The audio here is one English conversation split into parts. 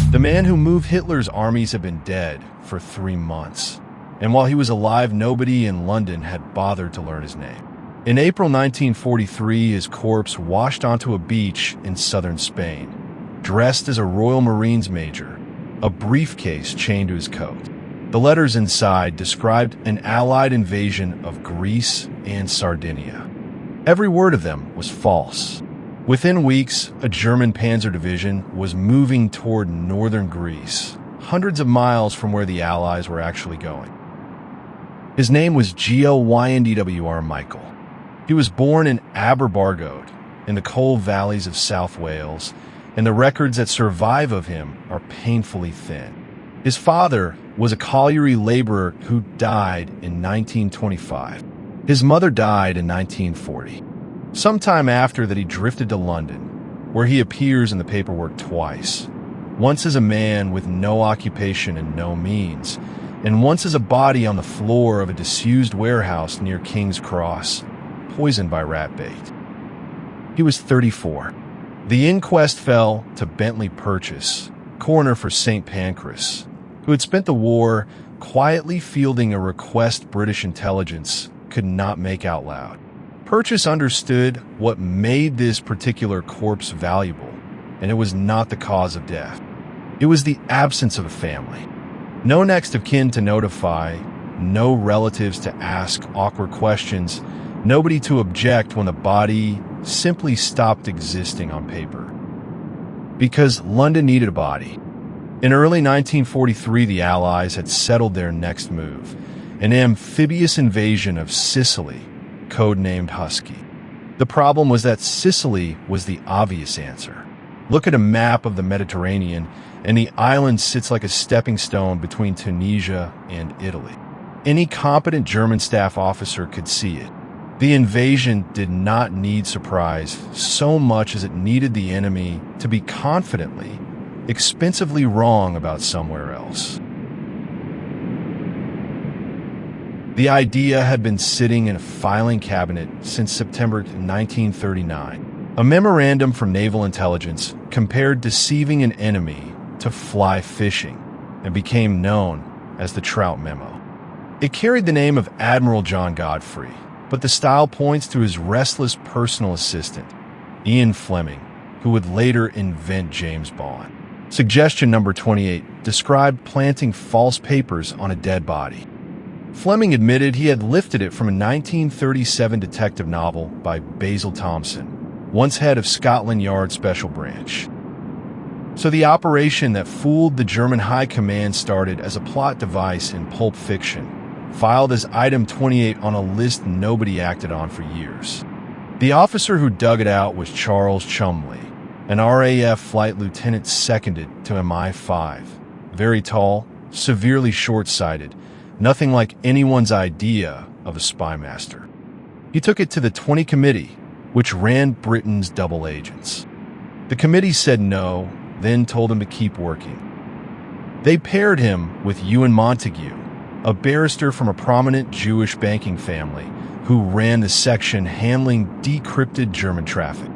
The man who moved Hitler's armies had been dead for 3 months, and while he was alive, nobody in London had bothered to learn his name. In April 1943, his corpse washed onto a beach in southern Spain, dressed as a Royal Marines major, a briefcase chained to his coat. The letters inside described an Allied invasion of Greece and Sardinia. Every word of them was false. Within weeks, a German panzer division was moving toward northern Greece, hundreds of miles from where the Allies were actually going. His name was Glyndwr Michael. He was born in Aberbargod, in the coal valleys of South Wales, and the records that survive of him are painfully thin. His father was a colliery laborer who died in 1925. His mother died in 1940. Sometime after that, he drifted to London, where he appears in the paperwork twice. Once as a man with no occupation and no means, and once as a body on the floor of a disused warehouse near King's Cross, poisoned by rat bait. He was 34. The inquest fell to Bentley Purchase, coroner for St. Pancras, who had spent the war quietly fielding a request British intelligence could not make out loud. Purchase understood what made this particular corpse valuable, and it was not the cause of death. It was the absence of a family. No next of kin to notify, no relatives to ask awkward questions, nobody to object when the body simply stopped existing on paper. Because London needed a body. In early 1943, the Allies had settled their next move, an amphibious invasion of Sicily, codenamed Husky. The problem was that Sicily was the obvious answer. Look at a map of the Mediterranean, and the island sits like a stepping stone between Tunisia and Italy. Any competent German staff officer could see it. The invasion did not need surprise so much as it needed the enemy to be confidently, expensively wrong about somewhere else. The idea had been sitting in a filing cabinet since September 1939. A memorandum from Naval Intelligence compared deceiving an enemy to fly fishing and became known as the Trout Memo. It carried the name of Admiral John Godfrey, but the style points to his restless personal assistant, Ian Fleming, who would later invent James Bond. Suggestion number 28 described planting false papers on a dead body. Fleming admitted he had lifted it from a 1937 detective novel by Basil Thomson, once head of Scotland Yard Special Branch. So the operation that fooled the German High Command started as a plot device in Pulp Fiction, filed as item 28 on a list nobody acted on for years. The officer who dug it out was Charles Chumley, an RAF flight lieutenant seconded to MI5. Very tall, severely short-sighted, nothing like anyone's idea of a spy master. He took it to the 20 Committee, which ran Britain's double agents. The committee said no, then told him to keep working. They paired him with Ewan Montague, a barrister from a prominent Jewish banking family who ran the section handling decrypted German traffic.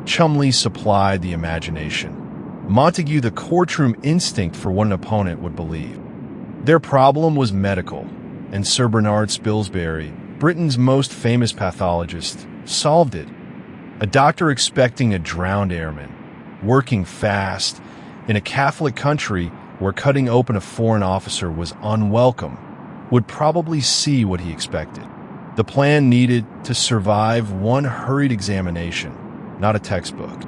Chumley supplied the imagination. Montague the courtroom instinct for what an opponent would believe. Their problem was medical, and Sir Bernard Spilsbury, Britain's most famous pathologist, solved it. A doctor expecting a drowned airman, working fast, in a Catholic country where cutting open a foreign officer was unwelcome, would probably see what he expected. The plan needed to survive one hurried examination, not a textbook.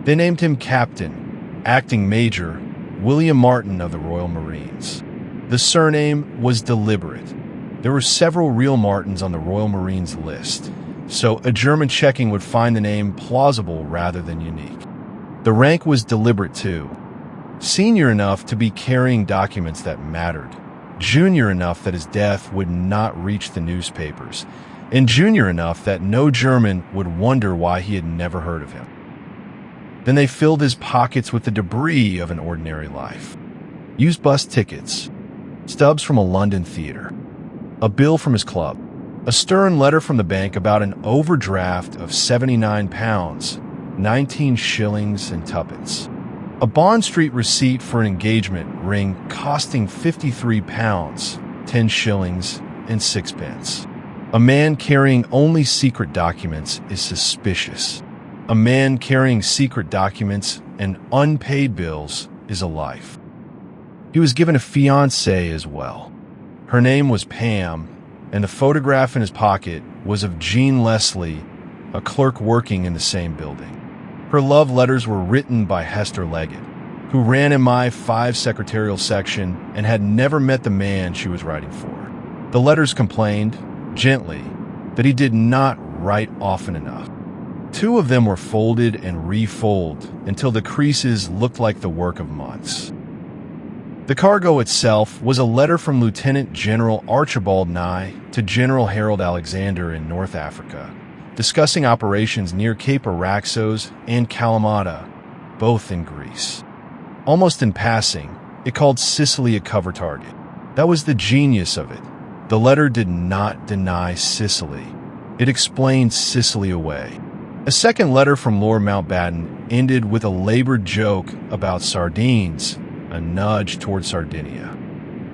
They named him Captain, Acting Major, William Martin of the Royal Marines. The surname was deliberate. There were several real Martins on the Royal Marines list, so a German checking would find the name plausible rather than unique. The rank was deliberate too. Senior enough to be carrying documents that mattered, junior enough that his death would not reach the newspapers, and junior enough that no German would wonder why he had never heard of him. Then they filled his pockets with the debris of an ordinary life. Used bus tickets, stubs from a London theater, a bill from his club, a stern letter from the bank about an overdraft of £79, 19 shillings and tuppence. A Bond Street receipt for an engagement ring costing £53, 10 shillings and sixpence. A man carrying only secret documents is suspicious. A man carrying secret documents and unpaid bills is a life. He was given a fiancée as well. Her name was Pam, and the photograph in his pocket was of Jean Leslie, a clerk working in the same building. Her love letters were written by Hester Leggett, who ran in my 5 secretarial section and had never met the man she was writing for. The letters complained, gently, that he did not write often enough. 2 of them were folded and refolded until the creases looked like the work of months. The cargo itself was a letter from Lieutenant General Archibald Nye to General Harold Alexander in North Africa, discussing operations near Cape Araxos and Kalamata, both in Greece. Almost in passing, it called Sicily a cover target. That was the genius of it. The letter did not deny Sicily. It explained Sicily away. A second letter from Lord Mountbatten ended with a labored joke about sardines, a nudge toward Sardinia.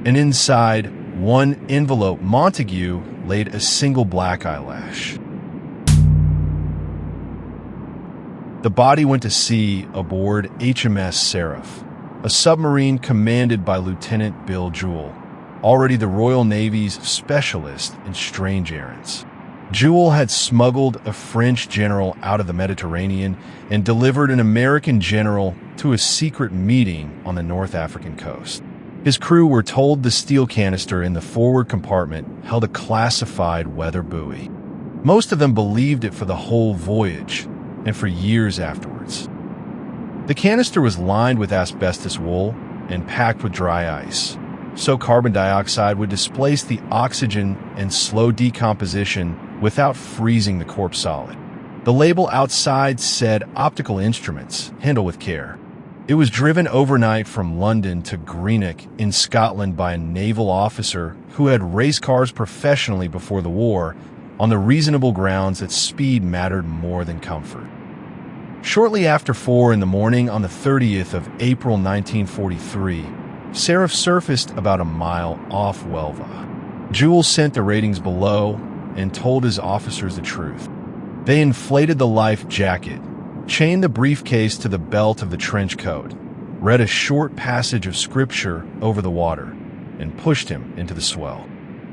And inside one envelope, Montague laid a single black eyelash. The body went to sea aboard HMS Seraph, a submarine commanded by Lieutenant Bill Jewell, already the Royal Navy's specialist in strange errands. Jewell had smuggled a French general out of the Mediterranean and delivered an American general to a secret meeting on the North African coast. His crew were told the steel canister in the forward compartment held a classified weather buoy. Most of them believed it for the whole voyage and for years afterwards. The canister was lined with asbestos wool and packed with dry ice, so carbon dioxide would displace the oxygen and slow decomposition without freezing the corpse solid. The label outside said optical instruments, handle with care. It was driven overnight from London to Greenock in Scotland by a naval officer who had raced cars professionally before the war on the reasonable grounds that speed mattered more than comfort. Shortly after 4 in the morning on the 30th of April 1943, Seraph surfaced about a mile off Huelva. Jewell sent the ratings below and told his officers the truth. They inflated the life jacket, chained the briefcase to the belt of the trench coat, read a short passage of scripture over the water, and pushed him into the swell.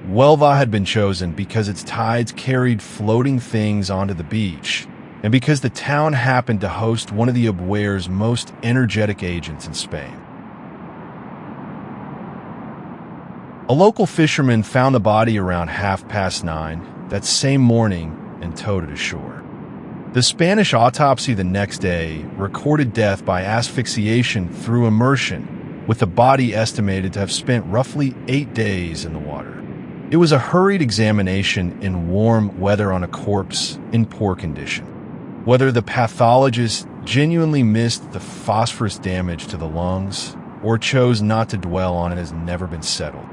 Huelva had been chosen because its tides carried floating things onto the beach, and because the town happened to host one of the Abuer's most energetic agents in Spain. A local fisherman found the body around 9:30 that same morning and towed it ashore. The Spanish autopsy the next day recorded death by asphyxiation through immersion, with the body estimated to have spent roughly 8 days in the water. It was a hurried examination in warm weather on a corpse in poor condition. Whether the pathologist genuinely missed the phosphorus damage to the lungs or chose not to dwell on it has never been settled.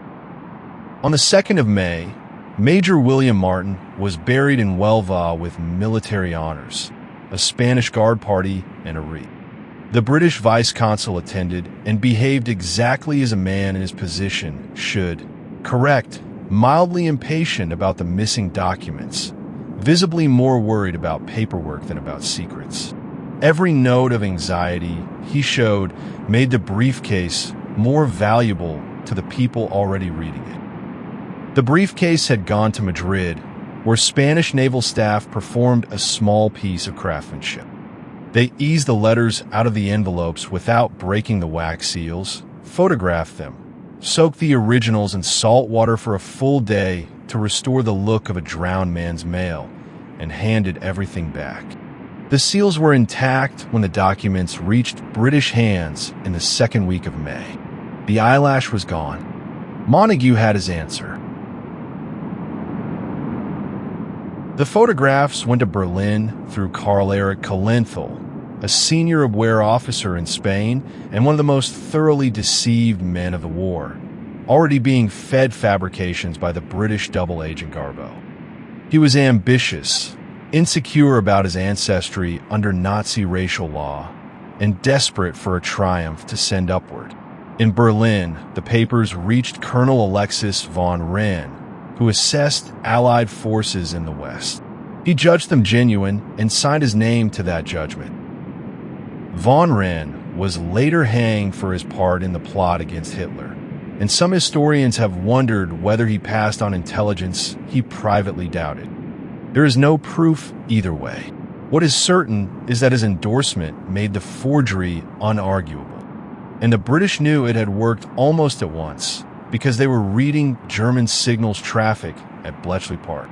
On the 2nd of May, Major William Martin was buried in Huelva with military honors, a Spanish guard party, and a wreath. The British vice-consul attended and behaved exactly as a man in his position should, correct, mildly impatient about the missing documents, visibly more worried about paperwork than about secrets. Every note of anxiety he showed made the briefcase more valuable to the people already reading it. The briefcase had gone to Madrid, where Spanish naval staff performed a small piece of craftsmanship. They eased the letters out of the envelopes without breaking the wax seals, photographed them, soaked the originals in salt water for a full day to restore the look of a drowned man's mail, and handed everything back. The seals were intact when the documents reached British hands in the 2nd week of May. The eyelash was gone. Montague had his answer. The photographs went to Berlin through Karl Erich Kalenthal, a senior Abuer officer in Spain and one of the most thoroughly deceived men of the war, already being fed fabrications by the British double agent Garbo. He was ambitious, insecure about his ancestry under Nazi racial law, and desperate for a triumph to send upward. In Berlin, the papers reached Colonel Alexis von Wrenne, who assessed Allied forces in the West. He judged them genuine and signed his name to that judgment. Von Wrenne was later hanged for his part in the plot against Hitler, and some historians have wondered whether he passed on intelligence he privately doubted. There is no proof either way. What is certain is that his endorsement made the forgery unarguable, and the British knew it had worked almost at once because they were reading German signals traffic at Bletchley Park.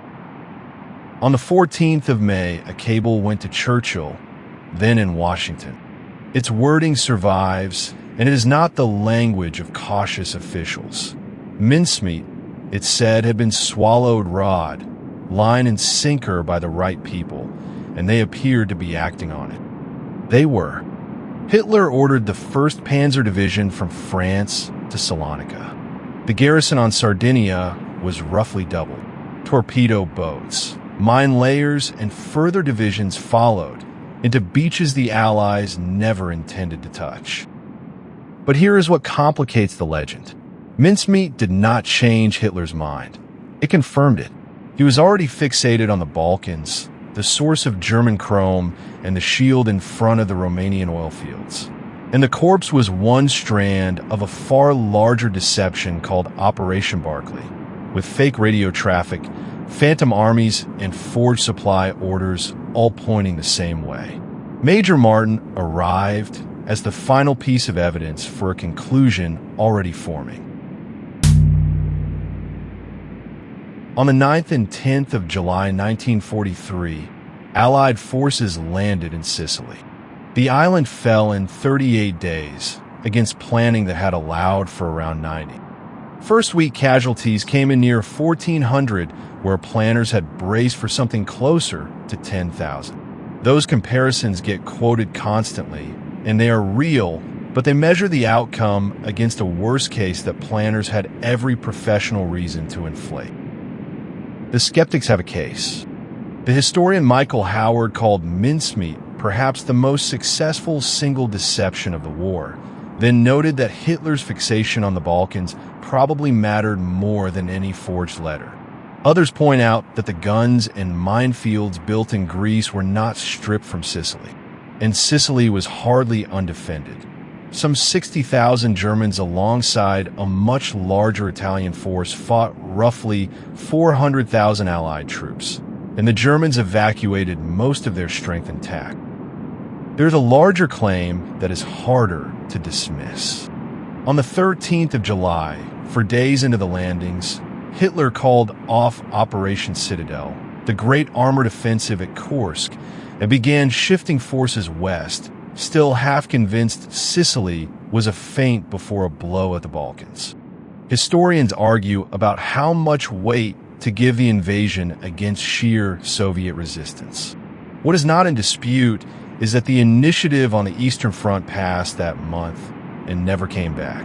On the 14th of May, a cable went to Churchill, then in Washington. Its wording survives, and it is not the language of cautious officials. Mincemeat, it said, had been swallowed raw, line and sinker by the right people, and they appeared to be acting on it. They were. Hitler ordered the 1st Panzer Division from France to Salonika. The garrison on Sardinia was roughly doubled. Torpedo boats, mine layers, and further divisions followed into beaches the Allies never intended to touch. But here is what complicates the legend. Mincemeat did not change Hitler's mind. It confirmed it. He was already fixated on the Balkans, the source of German chrome, and the shield in front of the Romanian oil fields. And the corpse was one strand of a far larger deception called Operation Barclay, with fake radio traffic, phantom armies, and forged supply orders all pointing the same way. Major Martin arrived as the final piece of evidence for a conclusion already forming. On the 9th and 10th of July 1943, Allied forces landed in Sicily. The island fell in 38 days, against planning that had allowed for around 90. First week casualties came in near 1,400, where planners had braced for something closer to 10,000. Those comparisons get quoted constantly, and they are real, but they measure the outcome against a worst case that planners had every professional reason to inflate. The skeptics have a case. The historian Michael Howard called Mincemeat perhaps the most successful single deception of the war, then noted that Hitler's fixation on the Balkans probably mattered more than any forged letter. Others point out that the guns and minefields built in Greece were not stripped from Sicily, and Sicily was hardly undefended. Some 60,000 Germans alongside a much larger Italian force fought roughly 400,000 Allied troops, and the Germans evacuated most of their strength intact. There's a larger claim that is harder to dismiss. On the 13th of July, for days into the landings, Hitler called off Operation Citadel, the great armored offensive at Kursk, and began shifting forces west, still half convinced Sicily was a feint before a blow at the Balkans. Historians argue about how much weight to give the invasion against sheer Soviet resistance. What is not in dispute is that the initiative on the Eastern Front passed that month and never came back.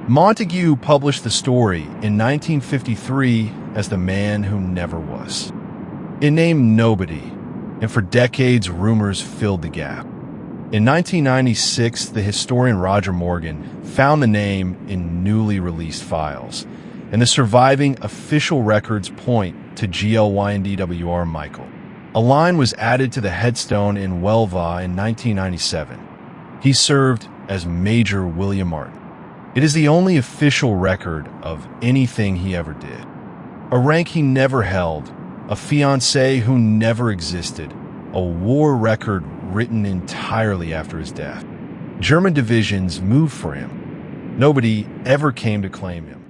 Montague published the story in 1953 as The Man Who Never Was. It named nobody, and for decades rumors filled the gap. In 1996, the historian Roger Morgan found the name in newly released files, and the surviving official records point to GLYNDWR Michael. A line was added to the headstone in Huelva in 1997. He served as Major William Martin. It is the only official record of anything he ever did. A rank he never held, a fiancé who never existed, a war record written entirely after his death. German divisions moved for him. Nobody ever came to claim him.